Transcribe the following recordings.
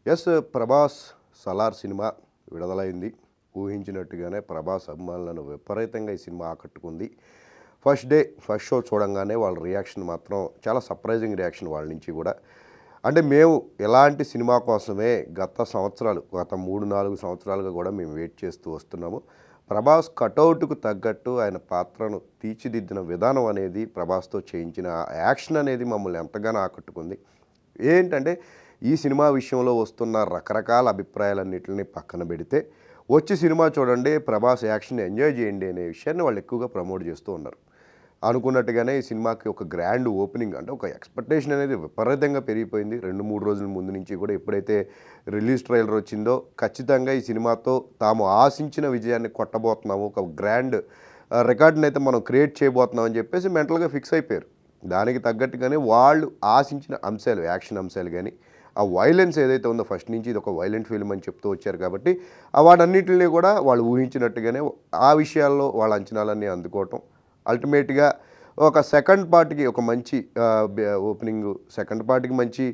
Yes Prabhas Salaar cinema విడుదలైంది. ఊహించినట్టుగానే ప్రభాస్ అభిమానులను విపరీతంగా ఈ సినిమా ఆకట్టుకుంది. ఫస్ట్ షో చూడంగానే వాళ్ళ రియాక్షన్ మాత్రం చాలా సర్ప్రైజింగ్ రియాక్షన్ వాళ్ళ నుంచి కూడా. అంటే మేము ఎలాంటి సినిమా కోసమే గత 3-4 సంవత్సరాలుగా కూడా మేము వెయిట్ చేస్తూ వస్తున్నాము. ప్రభాస్ కటౌట్‌కు తగ్గట్టు ఆయన పాత్రను తీర్చిదిద్దిన విధానం అనేది, ప్రభాస్‌తో చేయించిన యాక్షన్ అనేది మమ్మల్ని ఎంతగానో ఆకట్టుకుంది. ఏంటంటే ఈ సినిమా విషయంలో వస్తున్న రకరకాల అభిప్రాయాలన్నిటిని పక్కన పెడితే, వచ్చి సినిమా చూడండి, ప్రభాస్ యాక్షన్‌ని ఎంజాయ్ చేయండి అనే విషయాన్ని వాళ్ళు ఎక్కువగా ప్రమోట్ చేస్తూ ఉన్నారు. అనుకున్నట్టుగానే ఈ సినిమాకి ఒక గ్రాండ్ ఓపెనింగ్, అంటే ఒక ఎక్స్‌పెక్టేషన్ అనేది విపరీతంగా పెరిగిపోయింది. 2-3 రోజుల ముందు నుంచి కూడా ఎప్పుడైతే రిలీజ్ ట్రైలర్ వచ్చిందో, ఖచ్చితంగా ఈ సినిమాతో తాము ఆశించిన విజయాన్ని కొట్టబోతున్నాము, ఒక గ్రాండ్ రికార్డ్‌ని అయితే మనం క్రియేట్ చేయబోతున్నాం అని చెప్పేసి మెంటల్‌గా ఫిక్స్ అయిపోయారు. దానికి తగ్గట్టుగానే వాళ్ళు ఆశించిన అంశాలు, యాక్షన్ అంశాలు కానీ, ఆ వైలెన్స్ ఏదైతే ఉందో ఫస్ట్ నుంచి ఇది ఒక వైలెంట్ ఫిల్మ్ అని చెప్తూ వచ్చారు కాబట్టి, వాటన్నిటిని కూడా వాళ్ళు ఊహించినట్టుగానే ఆ విషయాల్లో వాళ్ళ అంచనాలన్నీ అందుకోవటం, అల్టిమేట్‌గా ఒక సెకండ్ పార్ట్‌కి ఒక మంచి ఓపెనింగు, సెకండ్ పార్ట్‌కి మంచి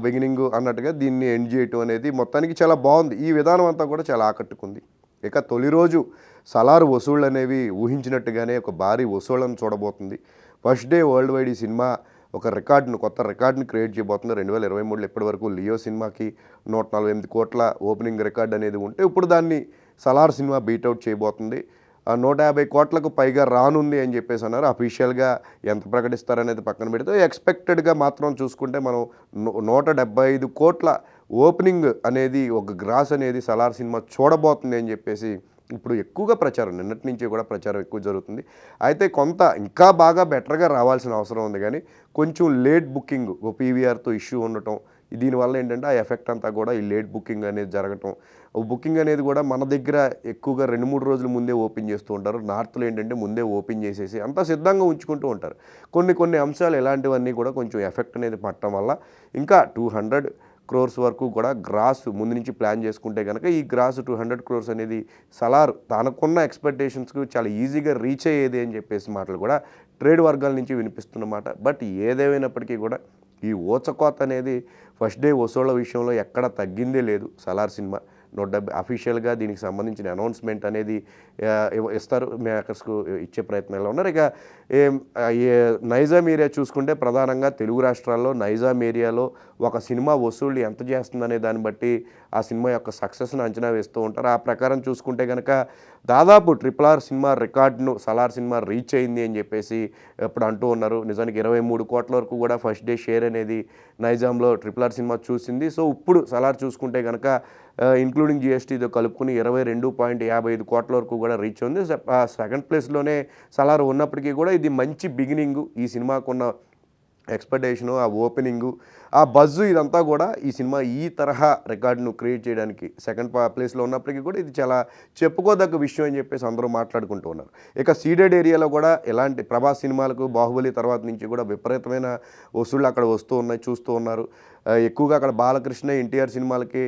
బిగినింగు అన్నట్టుగా దీన్ని ఎండ్ చేయటం అనేది మొత్తానికి చాలా బాగుంది. ఈ విధానం అంతా కూడా చాలా ఆకట్టుకుంది. ఇక తొలి రోజు సలార్ వసూళ్ళు అనేవి ఊహించినట్టుగానే ఒక భారీ వసూళ్లను చూడబోతుంది. ఫస్ట్ డే వరల్డ్ వైడ్ ఈ సినిమా ఒక కొత్త రికార్డుని క్రియేట్ చేయబోతుంది. 2023లో ఇప్పటివరకు లియో సినిమాకి 148 కోట్ల ఓపెనింగ్ రికార్డ్ అనేది ఉంటే, ఇప్పుడు దాన్ని సలార్ సినిమా బీట్అవుట్ చేయబోతుంది. 150 కోట్లకు పైగా రానుంది అని చెప్పేసి అన్నారు. అఫీషియల్గా ఎంత ప్రకటిస్తారనేది పక్కన పెడితే, ఎక్స్పెక్టెడ్గా మాత్రం చూసుకుంటే మనం 175 కోట్ల ఓపెనింగ్ అనేది, ఒక గ్రాస్ అనేది సలార్ సినిమా చూడబోతుంది అని చెప్పేసి ఇప్పుడు ఎక్కువగా ప్రచారం, నిన్నటి నుంచి కూడా ప్రచారం ఎక్కువ జరుగుతుంది. అయితే కొంత ఇంకా బాగా బెటర్గా రావాల్సిన అవసరం ఉంది, కానీ కొంచెం లేట్ బుకింగ్, పీవీఆర్తో ఇష్యూ ఉండటం, దీనివల్ల ఏంటంటే ఆ ఎఫెక్ట్ అంతా కూడా ఈ లేట్ బుకింగ్ అనేది జరగటం. బుకింగ్ అనేది కూడా మన దగ్గర ఎక్కువగా 2-3 రోజుల ముందే ఓపెన్ చేస్తూ ఉంటారు. నార్త్లో ఏంటంటే ముందే ఓపెన్ చేసేసి అంతా సిద్ధంగా ఉంచుకుంటూ ఉంటారు. కొన్ని అంశాలు ఇలాంటివన్నీ కూడా కొంచెం ఎఫెక్ట్ అనేది పడటం వల్ల ఇంకా 200 క్రోర్స్ వరకు కూడా గ్రాస్ ముందు నుంచి ప్లాన్ చేసుకుంటే కనుక, ఈ గ్రాస్ 200 క్రోర్స్ అనేది సలార్ తనకున్న ఎక్స్పెక్టేషన్స్కు చాలా ఈజీగా రీచ్ అయ్యేది అని చెప్పేసి మాటలు కూడా ట్రేడ్ వర్గాల నుంచి వినిపిస్తున్నమాట. బట్ ఏదేమైనప్పటికీ కూడా ఈ ఊచకోత అనేది ఫస్ట్ డే వసూళ్ల విషయంలో ఎక్కడ తగ్గిందే లేదు. సలార్ సినిమా 170 అఫీషియల్గా దీనికి సంబంధించిన అనౌన్స్మెంట్ అనేది ఇస్తారు, మేకర్స్కు ఇచ్చే ప్రయత్నాల్లో ఉన్నారు. ఇక నైజాం ఏరియా చూసుకుంటే, ప్రధానంగా తెలుగు రాష్ట్రాల్లో నైజాం ఏరియాలో ఒక సినిమా వసూళ్ళు ఎంత చేస్తుందనే దాన్ని బట్టి ఆ సినిమా యొక్క సక్సెస్ను అంచనా వేస్తూ ఉంటారు. ఆ ప్రకారం చూసుకుంటే కనుక దాదాపు RRR సినిమా రికార్డును సలార్ సినిమా రీచ్ అయింది అని చెప్పేసి ఇప్పుడు అంటూ ఉన్నారు. నిజానికి 23 కోట్ల వరకు కూడా ఫస్ట్ డే షేర్ అనేది నైజాంలో RRR సినిమా చూసింది. సో ఇప్పుడు సలార్ చూసుకుంటే కనుక ఇంక్లూడింగ్ జీఎస్టీతో కలుపుకుని 22.55 కోట్ల వరకు కూడా రీచ్ ఉంది. సెకండ్ ప్లేస్లోనే సలార్ ఉన్నప్పటికీ కూడా ఇది మంచి బిగినింగు. ఈ సినిమాకున్న ఎక్స్పెక్టేషను, ఆ ఓపెనింగు, ఆ బజ్జు, ఇదంతా కూడా ఈ సినిమా ఈ తరహా రికార్డును క్రియేట్ చేయడానికి సెకండ్ ప్లేస్లో ఉన్నప్పటికీ కూడా ఇది చాలా చెప్పుకోదగ్గ విషయం అని చెప్పేసి అందరూ మాట్లాడుకుంటూ ఉన్నారు. ఇక సీడెడ్ ఏరియాలో కూడా ఎలాంటి ప్రభాస్ సినిమాలకు బాహుబలి తర్వాత నుంచి కూడా విపరీతమైన వసూళ్ళు అక్కడ వస్తూ ఉన్నాయి, చూస్తూ ఉన్నారు. ఎక్కువగా అక్కడ బాలకృష్ణ, ఎన్టీఆర్ సినిమాలకి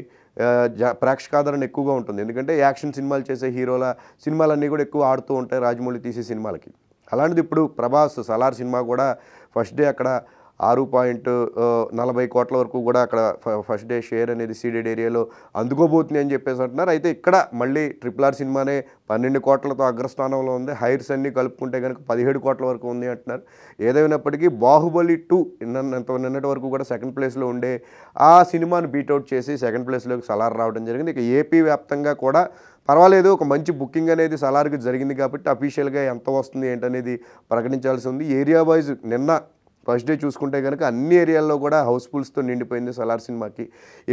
ప్రేక్షకాదరణ ఎక్కువగా ఉంటుంది. ఎందుకంటే యాక్షన్ సినిమాలు చేసే హీరోల సినిమాలన్నీ కూడా ఎక్కువ ఆడుతూ ఉంటాయి రాజమౌళి తీసే సినిమాలకి. అలాంటిది ఇప్పుడు ప్రభాస్ సలార్ సినిమా కూడా ఫస్ట్ డే అక్కడ 6.40 కోట్ల వరకు కూడా అక్కడ ఫస్ట్ డే షేర్ అనేది సీడెడ్ ఏరియాలో అందుకోబోతుంది అని చెప్పేసి అంటున్నారు. అయితే ఇక్కడ మళ్ళీ RRR సినిమానే 12 కోట్లతో అగ్రస్థానంలో ఉంది. హైర్స్ అన్నీ కలుపుకుంటే కనుక 17 కోట్ల వరకు ఉంది అంటున్నారు. ఏదేమైనప్పటికీ బాహుబలి 2 నిన్నటి వరకు కూడా సెకండ్ ప్లేస్లో ఉండే ఆ సినిమాను బీట్అవుట్ చేసి సెకండ్ ప్లేస్లోకి సలార్ రావడం జరిగింది. ఇక ఏపీ వ్యాప్తంగా కూడా పర్వాలేదు, ఒక మంచి బుకింగ్ అనేది సలార్కి జరిగింది కాబట్టి అఫీషియల్గా ఎంత వస్తుంది ఏంటనేది ప్రకటించాల్సి ఉంది. ఏరియా వైజ్ నిన్న ఫస్ట్ డే చూసుకుంటే కనుక అన్ని ఏరియాల్లో కూడా హౌస్ఫుల్స్తో నిండిపోయింది సలార్ సినిమాకి.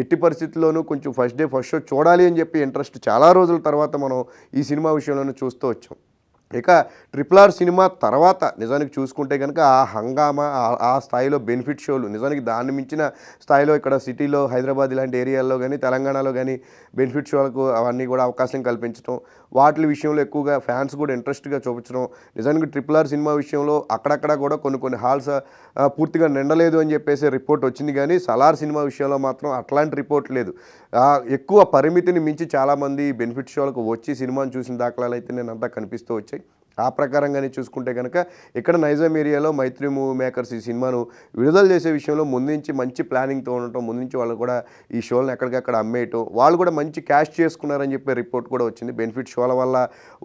ఎట్టి పరిస్థితుల్లోనూ కొంచెం ఫస్ట్ షో చూడాలి అని చెప్పి ఇంట్రెస్ట్ చాలా రోజుల తర్వాత మనం ఈ సినిమా విషయంలోనూ చూస్తూ వచ్చాం. ఇక RRR సినిమా తర్వాత నిజానికి చూసుకుంటే కనుక ఆ హంగామా, ఆ స్థాయిలో బెనిఫిట్ షోలు, నిజానికి దాన్ని మించిన స్థాయిలో ఇక్కడ సిటీలో హైదరాబాద్ ఇలాంటి ఏరియాల్లో కానీ, తెలంగాణలో కానీ బెనిఫిట్ షోలకు అవన్నీ కూడా అవకాశం కల్పించడం, వాటి విషయంలో ఎక్కువగా ఫ్యాన్స్ కూడా ఇంట్రెస్ట్గా చూపించడం. నిజానికి RRR సినిమా విషయంలో అక్కడక్కడ కూడా కొన్ని హాల్స్ పూర్తిగా నిండలేదు అని చెప్పేసి రిపోర్ట్ వచ్చింది, కానీ సలార్ సినిమా విషయంలో మాత్రం అట్లాంటి రిపోర్ట్ లేదు. ఎక్కువ పరిమితిని మించి చాలామంది బెనిఫిట్ షోలకు వచ్చి సినిమాను చూసిన దాఖలాలు అయితే నేనంతా కనిపిస్తూ వచ్చాయి. ఆ ప్రకారంగానే చూసుకుంటే కనుక ఇక్కడ నైజాం ఏరియాలో మైత్రి మూవీ మేకర్స్ ఈ సినిమాను విడుదల చేసే విషయంలో ముందు నుంచి మంచి ప్లానింగ్తో ఉండటం, ముందు నుంచి వాళ్ళు కూడా ఈ షోలను ఎక్కడికక్కడ అమ్మేయటం, వాళ్ళు కూడా మంచి క్యాష్ చేసుకున్నారని చెప్పే రిపోర్ట్ కూడా వచ్చింది. బెనిఫిట్ షోల వల్ల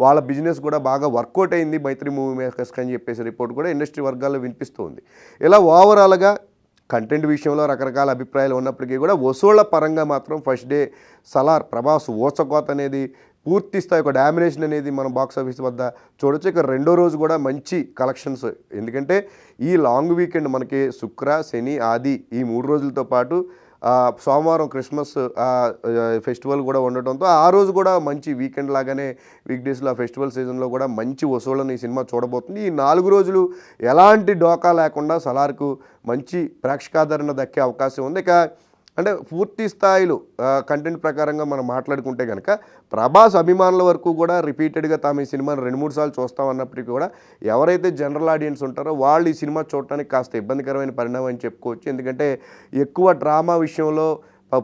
వాళ్ళ బిజినెస్ కూడా బాగా వర్కౌట్ అయింది మైత్రి మూవీ మేకర్స్కి అని చెప్పేసి రిపోర్ట్ కూడా ఇండస్ట్రీ వర్గాల్లో వినిపిస్తూ ఉంది. ఇలా ఓవరాల్గా కంటెంట్ విషయంలో రకరకాల అభిప్రాయాలు ఉన్నప్పటికీ కూడా వసూళ్ల పరంగా మాత్రం ఫస్ట్ డే సలార్ ప్రభాస్ ఊచకోత అనేది పూర్తి స్థాయి ఒక డామినేషన్ అనేది మనం బాక్స్ ఆఫీస్ వద్ద చూడొచ్చు. ఇక రెండో రోజు కూడా మంచి కలెక్షన్స్, ఎందుకంటే ఈ లాంగ్ వీకెండ్ మనకి శుక్ర శని ఆది ఈ 3 రోజులతో పాటు సోమవారం క్రిస్మస్ ఫెస్టివల్ కూడా ఉండటంతో ఆ రోజు కూడా మంచి వీకెండ్ లాగానే వీక్ డేస్లో ఆ ఫెస్టివల్ సీజన్లో కూడా మంచి వసూళ్ళని ఈ సినిమా చూడబోతుంది. ఈ 4 రోజులు ఎలాంటి డోకా లేకుండా సలార్కు మంచి ప్రేక్షకాదరణ దక్కే అవకాశం ఉంది. ఇక అంటే పూర్తి స్థాయిలో కంటెంట్ ప్రకారంగా మనం మాట్లాడుకుంటే కనుక ప్రభాస్ అభిమానుల వరకు కూడా రిపీటెడ్గా తాము ఈ సినిమాను 2-3 సార్లు చూస్తామన్నప్పటికీ కూడా ఎవరైతే జనరల్ ఆడియన్స్ ఉంటారో వాళ్ళు ఈ సినిమా చూడటానికి కాస్త ఇబ్బందికరమైన పరిణామం అని చెప్పుకోవచ్చు. ఎందుకంటే ఎక్కువ డ్రామా విషయంలో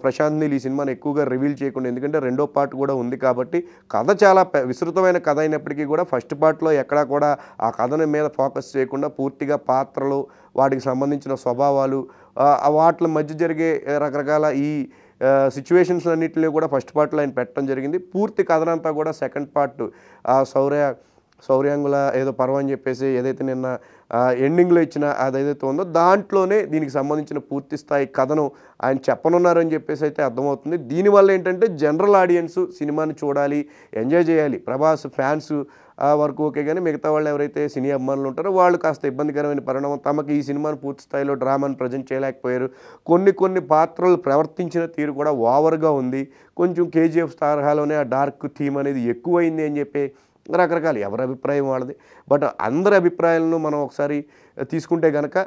ప్రశాంత్ నీల్ ఈ సినిమాని ఎక్కువగా రివీల్ చేయకుండా, ఎందుకంటే రెండో పార్ట్ కూడా ఉంది కాబట్టి కథ చాలా విస్తృతమైన కథ అయినప్పటికీ కూడా ఫస్ట్ పార్ట్లో ఎక్కడా కూడా ఆ కథని మీద ఫోకస్ చేయకుండా పూర్తిగా పాత్రలు, వాటికి సంబంధించిన స్వభావాలు, వాటి మధ్య జరిగే రకరకాల ఈ సిచ్యువేషన్స్ అన్నింటినీ కూడా ఫస్ట్ పార్ట్లో ఆయన పెట్టడం జరిగింది. పూర్తి కథనంతా కూడా సెకండ్ పార్ట్ శౌర్యాంగుల ఏదో పర్వం అని చెప్పేసి ఏదైతే నిన్న ఎండింగ్లో ఇచ్చిన అదేదైతే ఉందో దాంట్లోనే దీనికి సంబంధించిన పూర్తి స్థాయి కథను ఆయన చెప్పనున్నారని చెప్పేసి అయితే అర్థమవుతుంది. దీనివల్ల ఏంటంటే జనరల్ ఆడియన్స్ సినిమాని చూడాలి, ఎంజాయ్ చేయాలి, ప్రభాస్ ఫ్యాన్స్ వరకు ఓకే, కానీ మిగతా వాళ్ళు ఎవరైతే సినీ అభిమానులు ఉంటారో వాళ్ళు కాస్త ఇబ్బందికరమైన పరిణామం. తమకు ఈ సినిమాను పూర్తి స్థాయిలో డ్రామాను ప్రజెంట్ చేయలేకపోయారు, కొన్ని పాత్రలు ప్రవర్తించిన తీరు కూడా ఓవర్గా ఉంది, కొంచెం కేజీఎఫ్ తరహాలోనే ఆ డార్క్ థీమ్ అనేది ఎక్కువైంది అని చెప్పి రకరకాల ఎవరి అభిప్రాయం వాళ్ళది. బట్ అందరి అభిప్రాయాలను మనం ఒకసారి తీసుకుంటే కనుక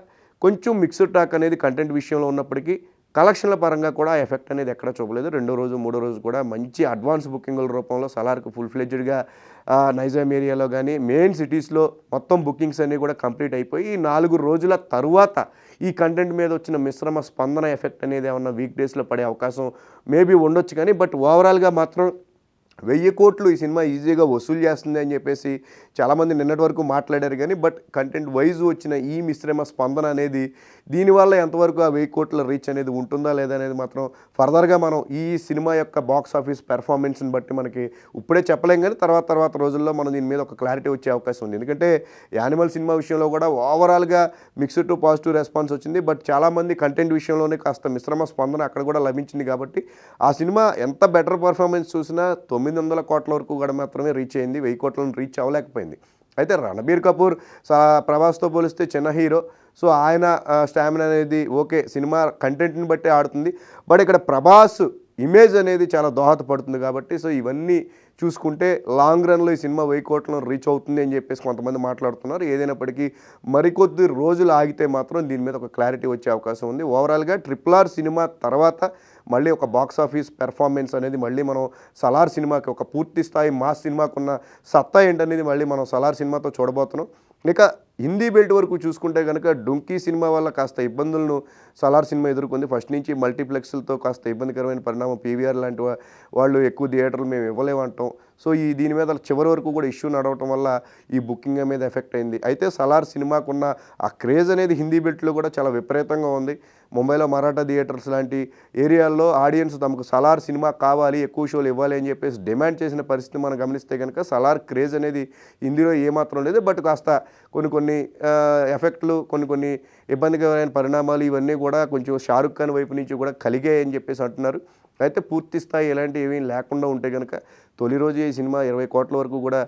కొంచెం మిక్స్డ్ టాక్ అనేది కంటెంట్ విషయంలో ఉన్నప్పటికీ కలెక్షన్ల పరంగా కూడా ఎఫెక్ట్ అనేది ఎక్కడ చూపలేదు. రెండో రోజు మూడో రోజు కూడా మంచి అడ్వాన్స్ బుకింగుల రూపంలో సలార్కు ఫుల్ ఫ్లెడ్జ్డ్గా నైజాం ఏరియాలో కానీ మెయిన్ సిటీస్లో మొత్తం బుకింగ్స్ అన్నీ కూడా కంప్లీట్ అయిపోయి ఈ 4 రోజుల తరువాత ఈ కంటెంట్ మీద వచ్చిన మిశ్రమ స్పందన ఎఫెక్ట్ అనేది ఏమన్నా వీక్ డేస్లో పడే అవకాశం మేబీ ఉండొచ్చు. కానీ బట్ ఓవరాల్గా మాత్రం 1000 కోట్లు ఈ సినిమా ఈజీగా వసూలు చేస్తుంది అని చెప్పేసి చాలామంది నిన్నటి వరకు మాట్లాడారు. కానీ బట్ కంటెంట్ వైజ్ వచ్చిన ఈ మిశ్రమ స్పందన అనేది దీనివల్ల ఎంతవరకు ఆ 1000 కోట్ల రీచ్ అనేది ఉంటుందా లేదా అనేది మాత్రం ఫర్దర్గా మనం ఈ సినిమా యొక్క బాక్స్ ఆఫీస్ పెర్ఫార్మెన్స్ని బట్టి మనకి ఇప్పుడే చెప్పలేం, కానీ తర్వాత రోజుల్లో మనం దీని మీద ఒక క్లారిటీ వచ్చే అవకాశం ఉంది. ఎందుకంటే యానిమల్ సినిమా విషయంలో కూడా ఓవరాల్గా మిక్స్డ్ టు పాజిటివ్ రెస్పాన్స్ వచ్చింది. బట్ చాలామంది కంటెంట్ విషయంలోనే కాస్త మిశ్రమ స్పందన అక్కడ కూడా లభించింది. కాబట్టి ఆ సినిమా ఎంత బెటర్ పర్ఫార్మెన్స్ చూసినా 900 కోట్ల వరకు కూడా మాత్రమే రీచ్ అయింది, 1000 కోట్లను రీచ్ అవ్వలేకపోయింది. అయితే రణబీర్ కపూర్ ప్రభాస్తో పోలిస్తే చిన్న హీరో, సో ఆయన స్టామినా అనేది ఓకే, సినిమా కంటెంట్ని బట్టి ఆడుతుంది. బట్ ఇక్కడ ప్రభాస్ ఇమేజ్ అనేది చాలా దోహదపడుతుంది కాబట్టి సో ఇవన్నీ చూసుకుంటే లాంగ్ రన్లో ఈ సినిమా 1000 కోట్లను రీచ్ అవుతుంది అని చెప్పేసి కొంతమంది మాట్లాడుతున్నారు. ఏదైనప్పటికీ మరికొద్ది రోజులు ఆగితే మాత్రం దీని మీద ఒక క్లారిటీ వచ్చే అవకాశం ఉంది. ఓవరాల్గా RRR సినిమా తర్వాత మళ్ళీ ఒక బాక్స్ ఆఫీస్ పెర్ఫార్మెన్స్ అనేది మళ్ళీ మనం సలార్ సినిమాకి ఒక పూర్తి స్థాయి మాస్ సినిమాకున్న సత్తా ఏంటనేది మళ్ళీ మనం సలార్ సినిమాతో చూడబోతున్నాం. ఇక హిందీ బెల్ట్ వరకు చూసుకుంటే కనుక డుంకీ సినిమా వల్ల కాస్త ఇబ్బందులను సలార్ సినిమా ఎదుర్కొంది. ఫస్ట్ నుంచి మల్టీప్లెక్స్లతో కాస్త ఇబ్బందికరమైన పరిణామం, పీవీఆర్ లాంటి వాళ్ళు ఎక్కువ థియేటర్లు మేము ఇవ్వలేమంటాం. సో దీని మీద చివరి వరకు కూడా ఇష్యూ నడవటం వల్ల ఈ బుకింగ్ మీద ఎఫెక్ట్ అయింది. అయితే సలార్ సినిమాకున్న ఆ క్రేజ్ అనేది హిందీ బెల్ట్లో కూడా చాలా విపరీతంగా ఉంది. ముంబైలో మరాఠా థియేటర్స్ లాంటి ఏరియాల్లో ఆడియన్స్ తమకు సలార్ సినిమా కావాలి, ఎక్కువ షోలు ఇవ్వాలి అని చెప్పేసి డిమాండ్ చేసిన పరిస్థితి మనం గమనిస్తే కనుక సలార్ క్రేజ్ అనేది హిందీలో ఏమాత్రం లేదు. బట్ కాస్త కొన్ని ఎఫెక్ట్లు, కొన్ని ఇబ్బందికరమైన పరిణామాలు ఇవన్నీ కూడా కొంచెం షారుఖ్ ఖాన్ వైపు నుంచి కూడా కలిగాయని చెప్పేసి అంటున్నారు. అయితే పూర్తి స్థాయి ఎలాంటి ఏమీ లేకుండా ఉంటే కనుక తొలి రోజు ఈ సినిమా 20 కోట్ల వరకు కూడా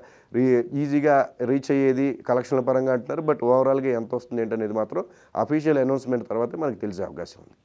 ఈజీగా రీచ్ అయ్యేది కలెక్షన్ల పరంగా అంటున్నారు. బట్ ఓవరాల్గా ఎంత వస్తుంది ఏంటనేది మాత్రం అఫీషియల్ అనౌన్స్మెంట్ తర్వాతే మనకు తెలిసే అవకాశం ఉంది.